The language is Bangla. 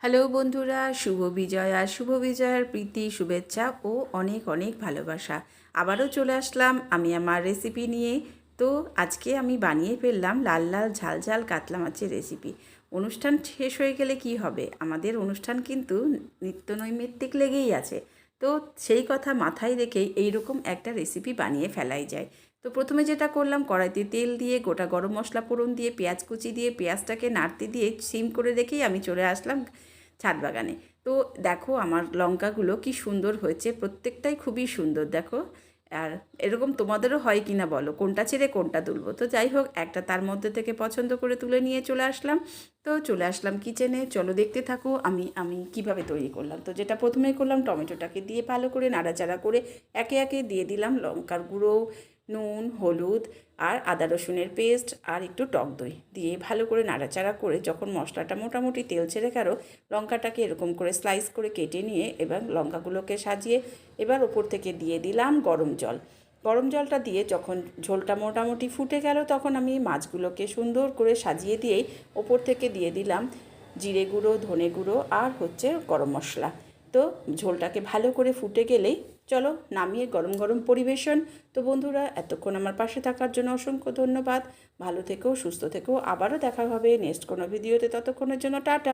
হ্যালো বন্ধুরা, শুভ বিজয়া, শুভ বিজয়ার প্রীতি, শুভেচ্ছা ও অনেক অনেক ভালোবাসা। আবারও চলে আসলাম আমি আমার রেসিপি নিয়ে। তো আজকে আমি বানিয়ে ফেললাম লাল লাল ঝাল ঝাল কাতলা মাছের রেসিপি। অনুষ্ঠান শেষ হয়ে গেলে কি হবে, আমাদের অনুষ্ঠান কিন্তু নিত্য নৈমিত্তিক লেগেই আছে। তো সেই কথা মাথায় রেখেই এইরকম একটা রেসিপি বানিয়ে ফেলাই যায়। তো প্রথমে যেটা করলাম, কড়াইতে তেল দিয়ে গোটা গরম মশলা ফোড়ন দিয়ে পেঁয়াজ কুচি দিয়ে পেঁয়াজটাকে নাড়তে দিয়ে সিম করে রেখেই আমি চলে আসলাম ছাদ বাগানে। তো দেখো আমার লঙ্কাগুলো কি সুন্দর হয়েছে, প্রত্যেকটাই খুবই সুন্দর দেখো। আর এরকম তোমাদেরও হয় কি না বলো, কোনটা ছেড়ে কোনটা তুলবো। তো যাই হোক, একটা তার মধ্যে থেকে পছন্দ করে তুলে নিয়ে চলে আসলাম। তো চলে আসলাম কিচেনে, চলো দেখতে থাকো আমি আমি কিভাবে তৈরি করলাম। তো যেটা প্রথমেই করলাম, টমেটোটাকে দিয়ে ভালো করে নাড়াচাড়া করে একে একে দিয়ে দিলাম লঙ্কার গুঁড়ো, নুন, হলুদ আর আদা রসুনের পেস্ট আর একটু টক দই দিয়ে ভালো করে নাড়াচাড়া করে যখন মশলাটা মোটামুটি তেল ছেড়ে গেল, লঙ্কাটাকে এরকম করে স্লাইস করে কেটে নিয়ে এবার লঙ্কাগুলোকে সাজিয়ে এবার ওপর থেকে দিয়ে দিলাম গরম জল। গরম জলটা দিয়ে যখন ঝোলটা মোটামুটি ফুটে গেল, তখন আমি মাছগুলোকে সুন্দর করে সাজিয়ে দিয়েই ওপর থেকে দিয়ে দিলাম জিরে গুঁড়ো, ধনে গুঁড়ো আর গরম মশলা। তো ঝোলটাকে ভালো করে ফুটে গেলেই চলো নামিয়ে গরম গরম পরিবেশন। তো বন্ধুরা, এতক্ষণ আমার পাশে থাকার জন্য অসংখ্য ধন্যবাদ। ভালো থেকো, সুস্থ থেকো, আবারও দেখা হবে নেক্সট কোনো ভিডিওতে। ততক্ষণের জন্য টাটা।